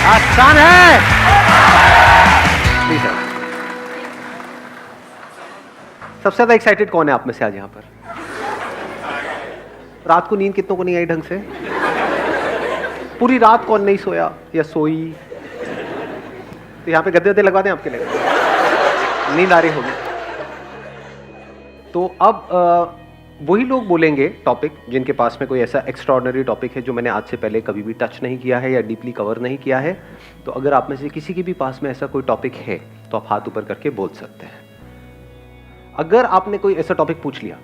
आसान है। सबसे ज्यादा एक्साइटेड कौन है आप में से आज यहाँ पर? रात को नींद कितनों को नहीं आई ढंग से? पूरी रात कौन नहीं सोया या सोई? तो यहाँ पे गद्दे गद्दे लगवा दें आपके लिए, नींद आ रही होगी। तो अब वही लोग बोलेंगे टॉपिक जिनके पास में कोई ऐसा एक्स्ट्राऑर्डिनरी टॉपिक है जो मैंने आज से पहले कभी भी टच नहीं किया है या डीपली कवर नहीं किया है। तो अगर आप में से किसी के भी पास में ऐसा कोई टॉपिक है तो आप हाथ ऊपर करके बोल सकते हैं। अगर आपने कोई ऐसा टॉपिक पूछ लिया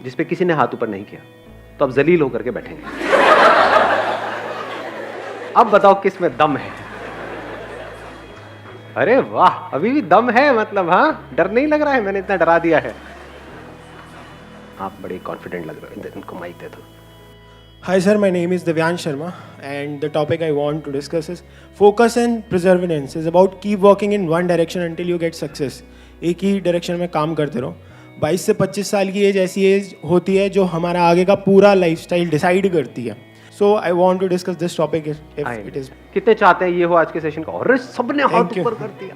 जिस पे किसी ने हाथ ऊपर नहीं किया तो आप जलील होकर के बैठेंगे। अब बताओ किस में दम है? अरे वाह, अभी भी दम है, मतलब हाँ, डर नहीं लग रहा है, मैंने इतना डरा दिया है। आप बड़े कॉन्फिडेंट लग रहे हैं, इनको माइक दे दो। Hi sir, my name is Divyansh Sharma and the topic I want to discuss is focus and perseverance is about keep working in one direction until you get success. एक ही direction में काम करते रहो। 22 से 25 साल की as ऐसी as होती है जो हमारा आगे का पूरा लाइफस्टाइल डिसाइड करती है। So I want to discuss this topic if it is. कितने चाहते हैं ये हो आज के सेशन का? और सबने हाथ ऊपर कर दिया।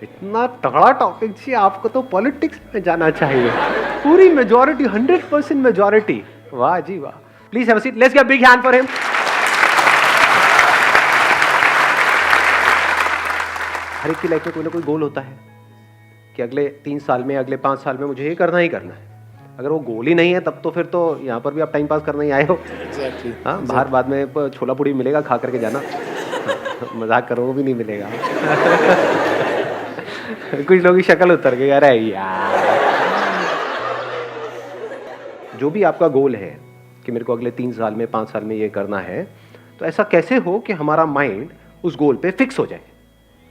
इतना तगड़ा टॉपिक जी, आपको तो पॉलिटिक्स में जाना चाहिए। पूरी मेजॉरिटी, 100% मेजॉरिटी। वाह जी वाह। Please have a seat, let's give a big hand for him. हर एक की लाइफ में कोई ना कोई गोल होता है कि अगले 3 साल में, अगले 5 साल में मुझे ये करना ही करना है। अगर वो गोल ही नहीं है तब तो फिर तो यहाँ पर भी आप टाइम पास करने ही आए हो। Exactly. हाँ, बाहर बाद में छोला पूड़ी मिलेगा, खा करके जाना। मजाक करो, वो भी नहीं मिलेगा। कुछ लोगों की शक्ल उतर गई, अरे यार। जो भी आपका गोल है कि मेरे को अगले 3 साल में, 5 साल में ये करना है, तो ऐसा कैसे हो कि हमारा माइंड उस गोल पे फिक्स हो जाए।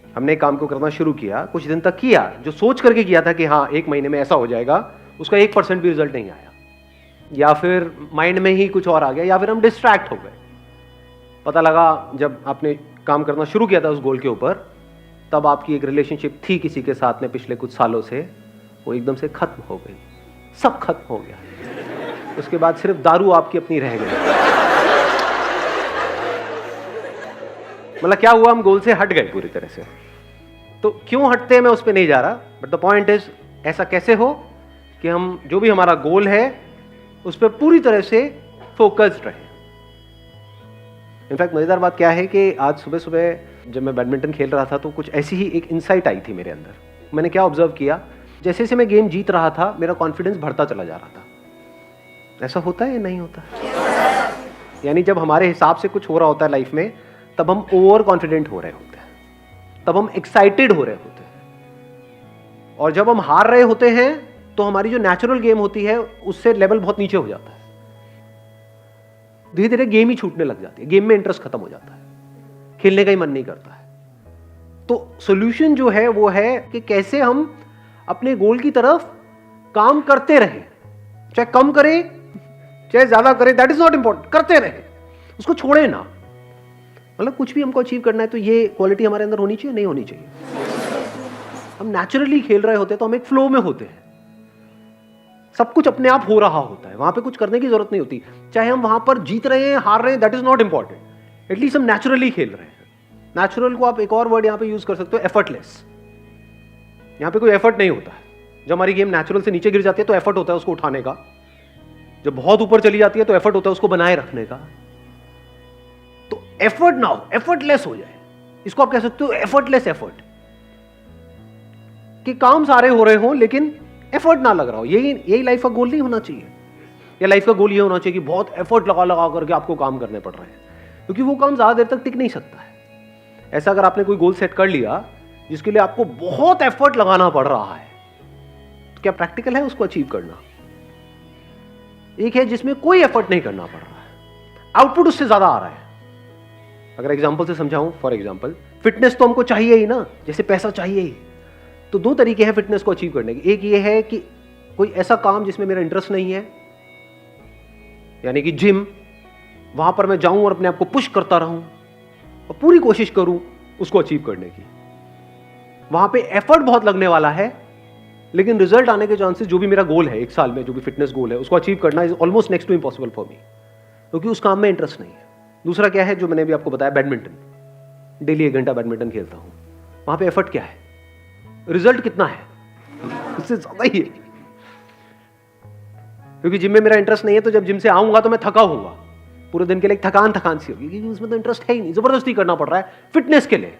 हमने काम को करना शुरू किया, कुछ दिन तक किया, जो सोच करके किया था कि हाँ 1 महीने में ऐसा हो जाएगा, उसका 1% भी रिजल्ट नहीं आया, या फिर माइंड में ही कुछ और आ गया, या फिर हम डिस्ट्रैक्ट हो गए। पता लगा जब आपने काम करना शुरू किया था उस गोल के ऊपर, तब आपकी एक रिलेशनशिप थी किसी के साथ में पिछले कुछ सालों से, वो एकदम से खत्म हो गई, सब खत्म हो गया। उसके बाद सिर्फ दारू आपकी अपनी रह गई। मतलब क्या हुआ, हम गोल से हट गए पूरी तरह से। तो क्यों हटते हैं मैं उस पर नहीं जा रहा, बट द पॉइंट इज ऐसा कैसे हो कि हम जो भी हमारा गोल है उस पर पूरी तरह से फोकस्ड रहे। इनफैक्ट मजेदार बात क्या है कि आज सुबह सुबह जब मैं बैडमिंटन खेल रहा था तो कुछ ऐसी ही एक इंसाइट आई थी मेरे अंदर। मैंने क्या ऑब्जर्व किया, जैसे जैसे मैं गेम जीत रहा था मेरा कॉन्फिडेंस बढ़ता चला जा रहा था। ऐसा होता है या नहीं होता? यानी जब हमारे हिसाब से कुछ हो रहा होता है लाइफ में, तब हम ओवर कॉन्फिडेंट हो रहे होते हैं, तब हम एक्साइटेड हो रहे होते हैं। और जब हम हार रहे होते हैं तो हमारी जो नेचुरल गेम होती है उससे लेवल बहुत नीचे हो जाता है। धीरे धीरे गेम ही छूटने लग जाती है, गेम में इंटरेस्ट खत्म हो जाता है, खेलने का ही मन नहीं करता है। तो सॉल्यूशन जो है वो है कि कैसे हम अपने गोल की तरफ काम करते रहें, चाहे कम करें चाहे ज्यादा करें, दैट इज नॉट इंपॉर्टेंट, करते रहें, उसको छोड़े ना। मतलब कुछ भी हमको अचीव करना है तो ये क्वालिटी हमारे अंदर होनी चाहिए, नहीं होनी चाहिए। हम नेचुरली खेल रहे होते हैं तो हम एक फ्लो में होते हैं, सब कुछ अपने आप हो रहा होता है, वहां पे कुछ करने की जरूरत नहीं होती। चाहे हम वहां पर जीत रहे हैं, हार रहे हैं, that is not important, at least हम नेचुरली खेल रहे हैं। नेचुरल को आप एक और वर्ड यहां पे यूज कर सकते हो, एफर्टलेस। यहां पे कोई एफर्ट नहीं होता है। जब हमारी गेम नेचुरल से नीचे गिर जाती है तो एफर्ट होता है उसको उठाने का, जब बहुत ऊपर चली जाती है तो एफर्ट होता है उसको बनाए रखने का। तो एफर्ट ना हो, एफर्टलेस हो जाए, इसको आप कह सकते हो एफर्टलेस एफर्ट, कि काम सारे हो रहे हो लेकिन एफर्ट ना लग रहा हो। यही लाइफ का गोल नहीं होना चाहिए। या लाइफ का गोल ये होना चाहिए कि बहुत एफर्ट लगा लगा करके आपको काम करने पड़ रहे हैं, क्योंकि वो काम ज्यादा देर तक टिक नहीं सकता है। ऐसा अगर आपने कोई गोल सेट कर लिया जिसके लिए आपको बहुत एफर्ट लगाना पड़ रहा है, तो क्या प्रैक्टिकल है उसको अचीव करना? एक है जिसमें कोई एफर्ट नहीं करना पड़ रहा है, आउटपुट उससे ज्यादा आ रहा है। अगर एग्जाम्पल से समझाऊं, फॉर एग्जाम्पल फिटनेस तो हमको चाहिए ही ना, जैसे पैसा चाहिए ही। तो 2 तरीके हैं फिटनेस को अचीव करने के। एक ये है कि कोई ऐसा काम जिसमें मेरा इंटरेस्ट नहीं है, यानी कि जिम, वहां पर मैं जाऊं और अपने आप को पुश करता रहूं और पूरी कोशिश करूं उसको अचीव करने की। वहां पे एफर्ट बहुत लगने वाला है, लेकिन रिजल्ट आने के चांसेस, जो भी मेरा गोल है 1 साल में, जो भी फिटनेस गोल है, उसको अचीव करना is almost next to impossible for me, क्योंकि उस काम में इंटरेस्ट नहीं है। दूसरा क्या है, जो मैंने अभी आपको बताया, बैडमिंटन। डेली 1 घंटा बैडमिंटन खेलता हूँ, वहां पे एफर्ट क्या है, रिजल्ट कितना है, उससे ज्यादा ही है। क्योंकि जिम में मेरा इंटरेस्ट नहीं है, तो जब जिम से आऊंगा तो मैं थका होऊंगा, पूरे दिन के लिए थकान सी होगी, क्योंकि उसमें तो इंटरेस्ट है ही नहीं, जबरदस्ती करना पड़ रहा है फिटनेस के लिए।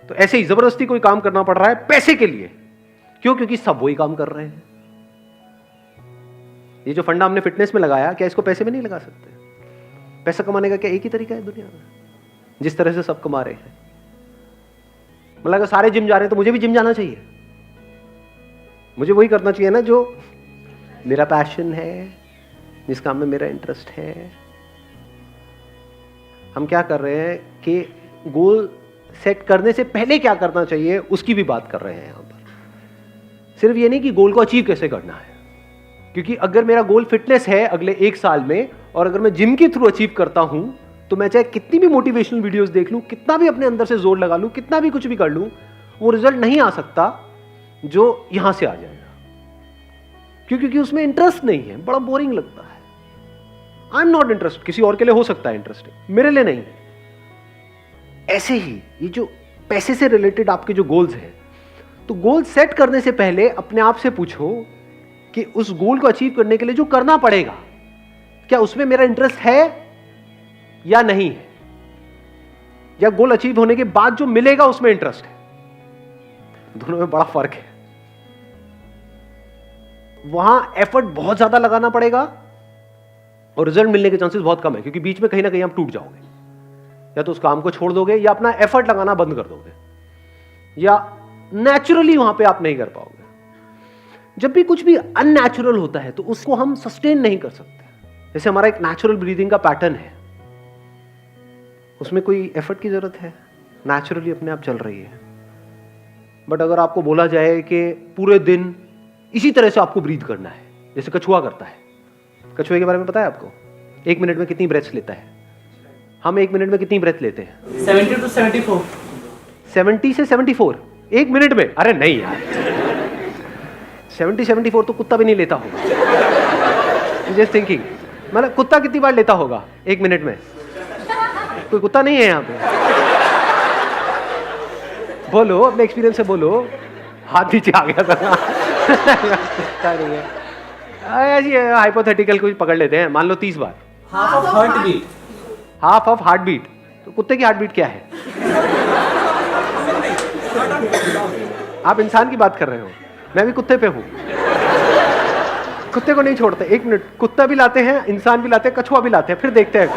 तो ऐसे ही जबरदस्ती कोई काम करना पड़ रहा है पैसे के लिए। क्यों? क्योंकि सब वही काम कर रहे हैं। ये जो फंडा हमने फिटनेस में लगाया, क्या इसको पैसे में नहीं लगा सकते? पैसा कमाने का क्या एक ही तरीका है दुनिया में, जिस तरह से सब कमा रहे हैं? मतलब अगर सारे जिम जा रहे हैं तो मुझे भी जिम जाना चाहिए, मुझे वही करना चाहिए ना जो मेरा पैशन है, जिस काम में मेरा इंटरेस्ट है। हम क्या कर रहे हैं कि गोल सेट करने से पहले क्या करना चाहिए उसकी भी बात कर रहे हैं यहां पर। सिर्फ ये नहीं कि गोल को अचीव कैसे करना है, क्योंकि अगर मेरा गोल फिटनेस है अगले 1 साल में, और अगर मैं जिम के थ्रू अचीव करता हूं, तो मैं चाहे कितनी भी मोटिवेशनल वीडियोस देख लूं, कितना भी अपने अंदर से जोर लगा लूं, कितना भी कुछ भी कर लूं, वो रिजल्ट नहीं आ सकता जो यहां से आ जाएगा। क्योंकि उसमें इंटरेस्ट नहीं है, बड़ा बोरिंग लगता है। I am not interested. किसी और के लिए हो सकता है इंटरेस्टिंग, मेरे लिए नहीं। ऐसे ही ये जो पैसे से रिलेटेड आपके जो गोल्स हैं, तो गोल सेट करने से पहले अपने आप से पूछो कि उस गोल को अचीव करने के लिए जो करना पड़ेगा, क्या उसमें मेरा इंटरेस्ट है या नहीं है, या गोल अचीव होने के बाद जो मिलेगा उसमें इंटरेस्ट है। दोनों में बड़ा फर्क है। वहां एफर्ट बहुत ज्यादा लगाना पड़ेगा और रिजल्ट मिलने के चांसेस बहुत कम है, क्योंकि बीच में कहीं ना कहीं आप टूट जाओगे, या तो उस काम को छोड़ दोगे, या अपना एफर्ट लगाना बंद कर दोगे, या नेचुरली वहां पे आप नहीं कर पाओगे। जब भी कुछ भी अननेचुरल होता है तो उसको हम सस्टेन नहीं कर सकते। जैसे हमारा एक नेचुरल ब्रीदिंग का पैटर्न है, उसमें कोई एफर्ट की जरूरत है, नेचुरली अपने आप चल रही है। बट अगर आपको बोला जाए कि पूरे दिन इसी तरह से आपको ब्रीथ करना है, जैसे कछुआ करता है। कछुए के बारे में पता है आपको? 1 मिनट में कितनी ब्रेथ्स लेता है? हम 1 मिनट में कितनी ब्रेथ लेते हैं? 70 to 74। 70 से 74 1 मिनट में? अरे नहीं यार, 70-74 तो कुत्ता भी नहीं लेता होगा। जस्ट थिंकिंग, मतलब कुत्ता कितनी बार लेता होगा 1 मिनट में? कोई कुत्ता नहीं है यहाँ पे? बोलो, अपने एक्सपीरियंस से बोलो। हाथ नीचे आ गया था। कुत्ता नहीं है, ऐसी हाइपोथेटिकल कुछ पकड़ लेते हैं। मान लो 30 बार। Half of heartbeat. Half of heartbeat. तो कुत्ते की हार्ट बीट क्या है? आप इंसान की बात कर रहे हो, मैं भी कुत्ते पे हूं। कुत्ते को नहीं छोड़ते 1 मिनट। कुत्ता भी लाते हैं, इंसान भी लाते हैं, कछुआ भी लाते हैं, फिर देखते हैं।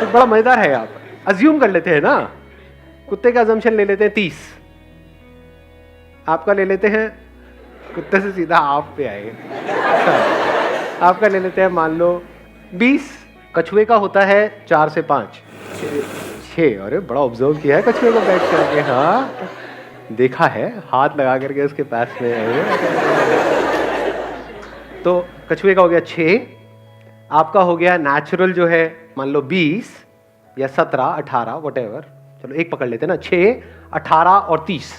तो बड़ा मजेदार है। आप अज्यूम कर लेते हैं ना, कुत्ते का अजम्पशन ले लेते हैं 30, आपका ले लेते हैं, कुत्ते से सीधा आप पे आए, आपका ले लेते हैं मान लो 20, कछुए का होता है 4 से 5, 6। अरे बड़ा ऑब्जर्व किया है कछुए को बैठ करके। हाँ, देखा है, हाथ लगा करके उसके पास में। तो कछुए का हो गया 6, आपका हो गया नेचुरल जो है मान लो 20 या 17, 18 व्हाटएवर, चलो एक पकड़ लेते हैं ना, 6, 18 और 30।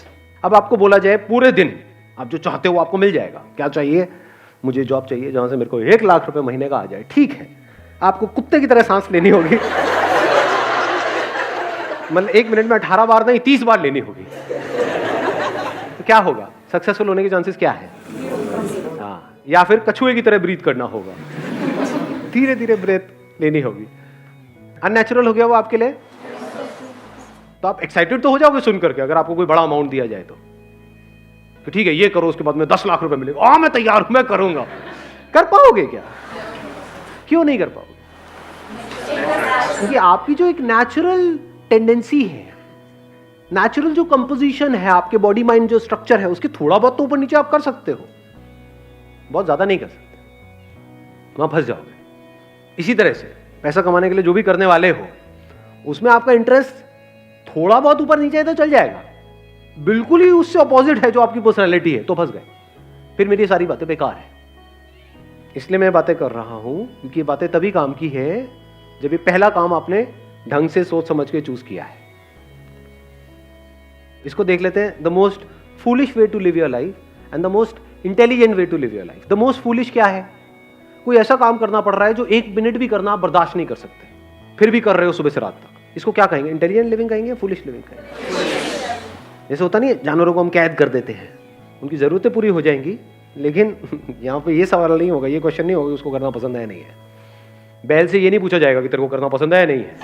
अब आपको बोला जाए पूरे दिन आप जो चाहते हो आपको मिल जाएगा। क्या चाहिए? मुझे जॉब चाहिए जहां से मेरे को 1 लाख रुपए महीने का आ जाए। ठीक है, आपको कुत्ते की तरह सांस लेनी होगी। मतलब 1 मिनट में 18 बार नहीं 30 बार लेनी होगी। तो क्या होगा? सक्सेसफुल होने के चांसेस क्या है? हाँ, या फिर कछुए की तरह ब्रीथ करना होगा, धीरे धीरे ब्रेथ लेनी होगी। अननेचुरल हो गया वो आपके लिए? तो आप एक्साइटेड तो हो जाओगे सुन करके, अगर आपको कोई बड़ा अमाउंट दिया जाए तो ठीक है ये करो, उसके बाद में 10 लाख रुपए मिलेगा, मैं तैयार हूं, मैं करूंगा। कर पाओगे क्या? क्यों नहीं कर पाओगे? क्योंकि आपकी जो एक नेचुरल टेंडेंसी है, नेचुरल जो कंपोजिशन है, आपके बॉडी माइंड जो स्ट्रक्चर है, उसके थोड़ा बहुत तो ऊपर नीचे आप कर सकते हो, बहुत ज्यादा नहीं कर सकते, वहां फंस जाओगे। इसी तरह से पैसा कमाने के लिए जो भी करने वाले हो, उसमें आपका इंटरेस्ट थोड़ा बहुत ऊपर नीचे है तो चल जाएगा, बिल्कुल ही उससे अपोजिट है जो आपकी पर्सनैलिटी है तो फंस गए, फिर मेरी सारी बातें बेकार है। इसलिए मैं बातें कर रहा हूं क्योंकि ये बातें तभी काम की है जब ये पहला काम आपने ढंग से सोच समझ के चूज किया है। इसको देख लेते हैं, the most foolish way to live your life and the most intelligent way to live your life. The most foolish क्या है? कोई ऐसा काम करना पड़ रहा है जो 1 मिनट भी करना आप बर्दाश्त नहीं कर सकते, फिर भी कर रहे हो सुबह से रात तक। इसको क्या कहेंगे? इंटेलिजेंट लिविंग कहेंगे, फूलिश लिविंग कहेंगे? जैसे होता नहीं है, जानवरों को हम कैद कर देते हैं, उनकी जरूरतें पूरी हो जाएंगी, लेकिन यहाँ पे ये सवाल नहीं होगा, ये क्वेश्चन नहीं होगा उसको करना पसंद है नहीं है। बैल से ये नहीं पूछा जाएगा कि तेरे को करना पसंद है नहीं है।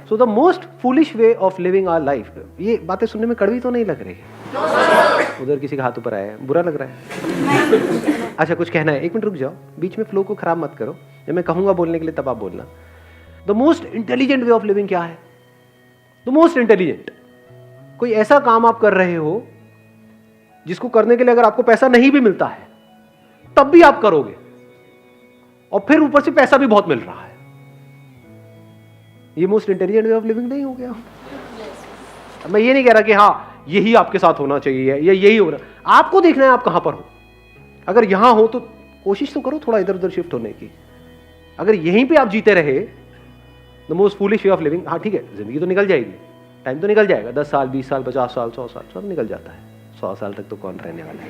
So the most foolish way of living our life. ये बातें सुनने में कड़वी तो नहीं लग रही? उधर किसी का हाथ ऊपर आया है, बुरा लग रहा है? अच्छा, कुछ कहना है? 1 मिनट रुक जाओ, बीच में फ्लो को खराब मत करो। जब मैं कहूंगा बोलने के लिए तब आप बोलना। The most intelligent way of living क्या है? द मोस्ट इंटेलिजेंट, कोई ऐसा काम आप कर रहे हो जिसको करने के लिए अगर आपको पैसा नहीं भी मिलता है तब भी आप करोगे, और फिर ऊपर से पैसा भी बहुत मिल रहा है। ये most intelligent way of living नहीं हो गया? मैं ये नहीं कह रहा कि हाँ यही आपके साथ होना चाहिए या यही हो रहा। आपको देखना है आप कहां पर हो। अगर यहां हो तो कोशिश तो करो थोड़ा इधर उधर शिफ्ट होने की। अगर यहीं पे आप जीते रहे, the most foolish way of living, हाँ ठीक है, जिंदगी तो निकल जाएगी, टाइम तो निकल जाएगा, 10 साल 20 साल 50 साल 100 साल सब निकल जाता है। 100 साल तक तो कौन रहने वाला है?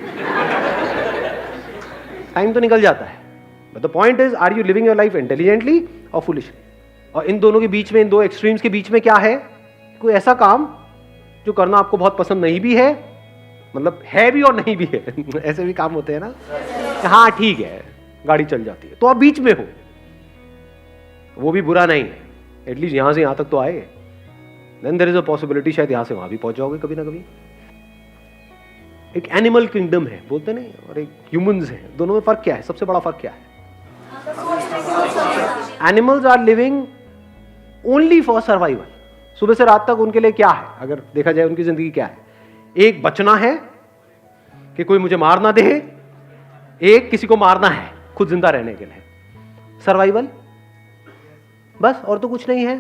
टाइम तो निकल जाता है, but the point is, are you living your life intelligently और फुलिशली? और इन दोनों के बीच में, इन दो एक्सट्रीम्स के बीच में क्या है? कोई ऐसा काम जो करना आपको बहुत पसंद नहीं भी है, मतलब है भी और नहीं भी है। ऐसे भी काम होते हैं ना, हाँ ठीक है गाड़ी चल जाती है, तो आप बीच में हो, वो भी बुरा नहीं है, एटलीस्ट यहां से यहां तक तो आए। Then there is a possibility शायद यहां से वहां भी पहुंच जाओगे कभी ना कभी। एक एनिमल किंगडम है बोलते नहीं, और एक ह्यूमंस है, दोनों में फर्क क्या है? सबसे बड़ा फर्क क्या है? Animals are living only for survival. सुबह से रात तक उनके लिए क्या है? अगर देखा जाए उनकी जिंदगी क्या है? एक बचना है कि कोई मुझे मार ना दे, एक किसी को मारना है खुद जिंदा रहने के लिए। सर्वाइवल बस, और तो कुछ नहीं है।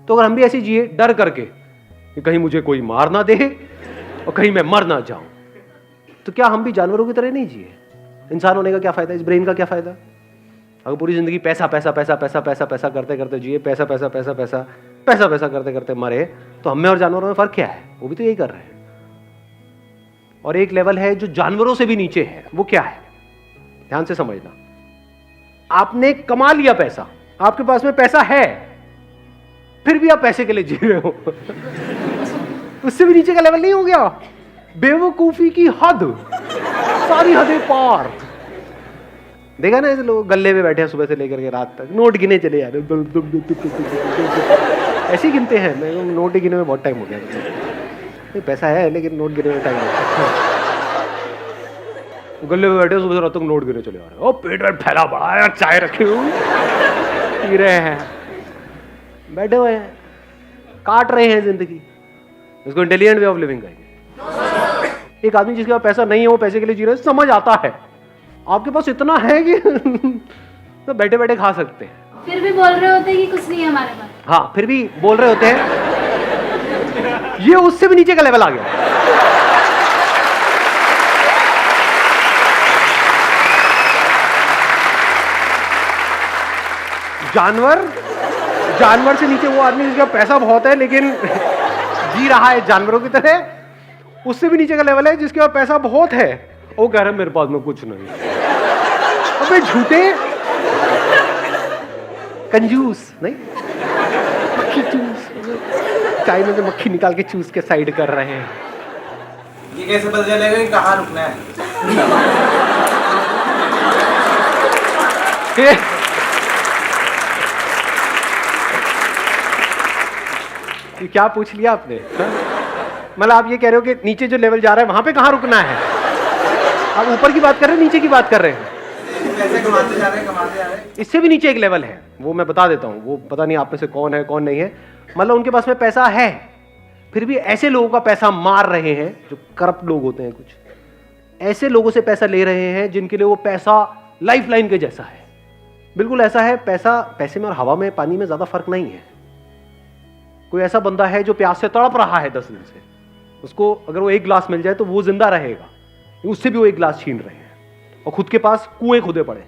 तो अगर हम भी ऐसे जिए डर करके कि कहीं मुझे कोई मार ना दे और कहीं मैं मर ना जाऊं, तो क्या हम भी जानवरों की तरह नहीं जिए? इंसान होने का क्या फायदा? इस ब्रेन का क्या फायदा? अगर पूरी जिंदगी पैसा पैसा पैसा पैसा पैसा पैसा करते करते जिए, पैसा पैसा पैसा पैसा पैसा पैसा करते करते मरे, तो हमें और जानवरों में फर्क क्या है? वो भी तो यही कर रहे हैं। और एक लेवल है जो जानवरों से भी नीचे है, वो क्या है? ध्यान से समझना। आपने कमा लिया पैसा, आपके पास में पैसा है, फिर भी आप पैसे के लिए जी रहे हो। उससे भी नीचे का लेवल नहीं हो गया? बेवकूफी की हद, सारी हदें पार। देखा ना ऐसे लोग गल्ले में बैठे हैं सुबह से लेकर के रात तक, नोट गिने चले जा रहे, ऐसे ही गिनते हैं। मैं नोट गिने में बहुत टाइम हो गया। पैसा है लेकिन नोट गिने में टाइम हो गया। गले में बैठे सुबह से रात तक नोट गिने चले आ रहे हैं। ओ पेट वेट फैला पड़ा है, चाय रखे हुए पी रहे हैं, बैठे हुए हैं, काट रहे हैं जिंदगी। इसको इंटेलिजेंट वे ऑफ लिविंग कहेंगे। एक आदमी जिसके पास पैसा नहीं है, वो पैसे के लिए जी रहे, समझ आता है। आपके पास इतना है कि तो बैठे बैठे खा सकते हैं, फिर भी बोल रहे होते हैं कि कुछ नहीं है हमारे पास। हाँ, फिर भी बोल रहे होते हैं। ये उससे भी नीचे का लेवल आ गया। जानवर से नीचे वो आदमी जिसका पैसा बहुत है लेकिन जी रहा है जानवरों की तरह। उससे भी नीचे का लेवल है जिसके पास पैसा बहुत है, वो कह रहा है मेरे पास में कुछ नहीं। अबे झूठे कंजूस नहीं, मक्खी चूस, चाय में से मक्खी निकाल के चूस के साइड कर रहे हैं। ये कैसे पता चलेगा कि कहाँ रुकना है? ये क्या पूछ लिया आपने? मतलब आप ये कह रहे हो कि नीचे जो लेवल जा रहा है वहां पे कहाँ रुकना है? आप ऊपर की बात कर रहे हैं, नीचे की बात कर रहे हैं? पैसे कमाते जा रहे हैं। इससे भी नीचे एक लेवल है, वो मैं बता देता हूँ। वो पता नहीं आप में से कौन है कौन नहीं है। मतलब उनके पास में पैसा है, फिर भी ऐसे लोगों का पैसा मार रहे हैं जो करप्ट लोग होते हैं। कुछ ऐसे लोगों से पैसा ले रहे हैं जिनके लिए वो पैसा लाइफ लाइन के जैसा है। बिल्कुल ऐसा है, पैसे में और हवा में, पानी में ज्यादा फर्क नहीं है। कोई ऐसा बंदा है जो प्यास से तड़प रहा है 10 दिन से, उसको अगर वो 1 गिलास मिल जाए तो वो जिंदा रहेगा, उससे भी वो 1 गिलास छीन रहे हैं और खुद के पास कुएं खुदे पड़े।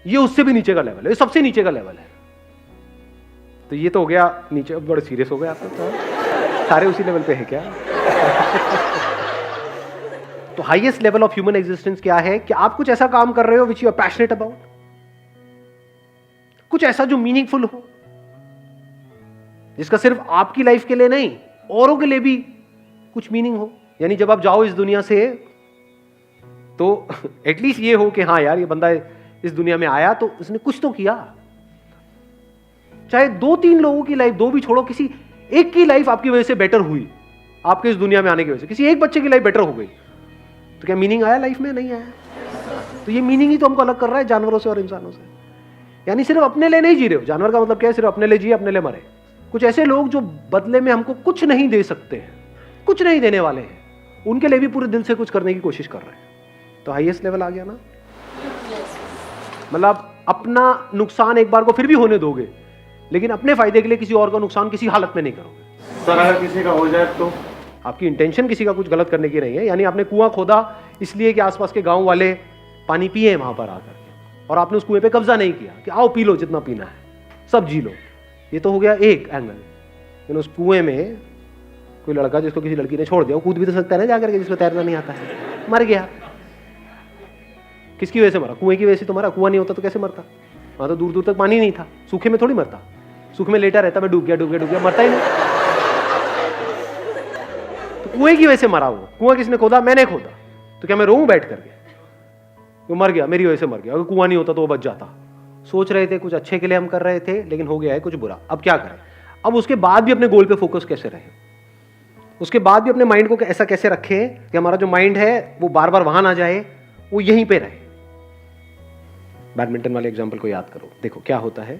ये उससे भी नीचे का लेवल है, ये सबसे नीचे का लेवल है। तो ये तो हो गया नीचे, बड़े सीरियस हो गए आप तो। सारे उसी लेवल पे है क्या? तो highest level of human existence क्या है कि आप कुछ ऐसा काम कर रहे हो which you are passionate about, कुछ ऐसा जो मीनिंगफुल हो, जिसका सिर्फ आपकी लाइफ के लिए नहीं औरों के लिए भी कुछ मीनिंग हो। यानी जब आप जाओ इस दुनिया से तो एटलीस्ट ये हो कि हाँ यार ये बंदा इस दुनिया में आया तो उसने कुछ तो किया। चाहे 2-3 लोगों की लाइफ, 2 भी छोड़ो, किसी एक की लाइफ आपकी वजह से बेटर हुई, आपके इस दुनिया में आने की वजह से किसी एक बच्चे की लाइफ बेटर हो गई, तो क्या मीनिंग आया लाइफ में? नहीं आया। तो ये मीनिंग ही तो हमको अलग कर रहा है जानवरों से और इंसानों से। यानी सिर्फ अपने लिए नहीं जी रहे हो। जानवर का मतलब क्या है? सिर्फ अपने लिए जिए, अपने लिए मरे। कुछ ऐसे लोग जो बदले में हमको कुछ नहीं दे सकते हैं, कुछ नहीं देने वाले हैं, उनके लिए भी पूरे दिल से कुछ करने की कोशिश कर रहे हैं। तो हाईएस्ट लेवल आ गया ना। मतलब अपना नुकसान एक बार को फिर भी होने दोगे, लेकिन अपने फायदे के लिए किसी और का नुकसान किसी हालत में नहीं करोगे। सर अगर किसी का हो जाए तो? आपकी इंटेंशन किसी का कुछ गलत करने की नहीं है। यानी आपने कुआं खोदा इसलिए कि आसपास के गांव वाले पानी पिए वहां पर आकर के, और आपने उस कुएं पे कब्जा नहीं किया कि आओ पी लो जितना पीना है, सब जी लो। ये तो हो गया एक एंगल। लेकिन उस कुएं में कोई लड़का जिसको किसी लड़की ने छोड़ दिया, वो कूद भी तो सकता है ना जाकर के, जिसको तैरना नहीं आता है, मर गया। किसकी वजह से मरा? कुएं की वजह से तो मरा। कुआं नहीं होता तो कैसे मरता? वहां तो दूर दूर तक पानी नहीं था। सूखे में थोड़ी मरता, सूखे में लेटा रहता, मैं डूब गया डूब गया डूब गया, मरता ही नहीं। तो कुएं की वजह से मरा वो। कुआं किसने खोदा? मैंने खोदा। तो क्या मैं रोऊं बैठ करके? वो मर गया, मेरी वजह से मर गया। अगर कुआं नहीं होता तो वो बच जाता। सोच रहे थे कुछ अच्छे के लिए हम कर रहे थे, लेकिन हो गया है कुछ बुरा। अब क्या करें? अब उसके बाद भी अपने गोल पे फोकस कैसे रहे? उसके बाद भी अपने माइंड को ऐसा कैसे रखें कि हमारा जो माइंड है वो बार बार वहां ना जाए, वो यहीं पे रहे। बैडमिंटन वाले एग्जाम्पल को याद करो। देखो क्या होता है,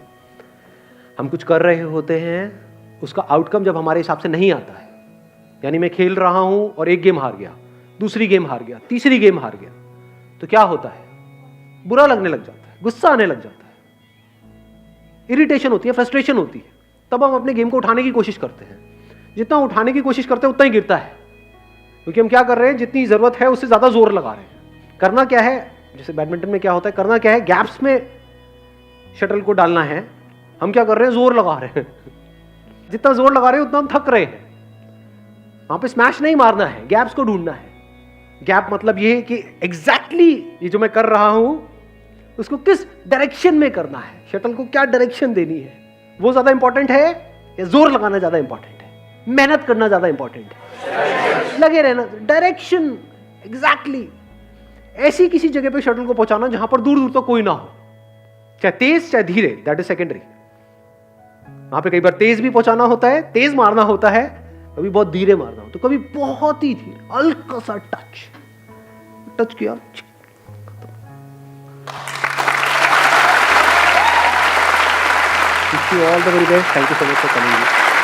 हम कुछ कर रहे होते हैं, उसका आउटकम जब हमारे हिसाब से नहीं आता है, यानी मैं खेल रहा हूं और एक गेम हार गया, दूसरी गेम हार गया, तीसरी गेम हार गया, तो क्या होता है? बुरा लगने लग जाता है, गुस्सा आने लग जाता है, इरिटेशन होती है, फ्रस्ट्रेशन होती है। तब हम अपने गेम को उठाने की कोशिश करते हैं। जितना उठाने की कोशिश करते हैं उतना ही गिरता है, क्योंकि हम क्या कर रहे हैं, जितनी जरूरत है उससे ज्यादा जोर लगा रहे हैं। करना क्या है, जैसे बैडमिंटन में क्या होता है, करना क्या है, गैप्स में शटल को डालना है। हम क्या कर रहे हैं, जोर लगा रहे हैं। जितना जोर लगा रहे हैं उतना हम थक रहे हैं। वहां पे स्मैश नहीं मारना है, गैप्स को ढूंढना है। गैप मतलब ये है कि एग्जैक्टली ये जो मैं कर रहा हूं उसको किस डायरेक्शन में करना है, शटल को क्या डायरेक्शन देनी है, वो ज्यादा इंपॉर्टेंट है या जोर लगाना ज्यादा इंपॉर्टेंट है, मेहनत करना ज्यादा इंपॉर्टेंट है, लगे रहना, डायरेक्शन एग्जैक्टली ऐसी किसी जगह पे शटल को पहुंचाना जहां पर दूर दूर तक कोई ना हो, चाहे तेज चाहे धीरे, दैट इज सेकेंडरी। वहां पे कई बार तेज भी पहुंचाना होता है, तेज मारना होता है, कभी बहुत धीरे मारना होता है, कभी बहुत ही धीरे, हल्का सा टच किया, all the very best. Thank you so much for coming.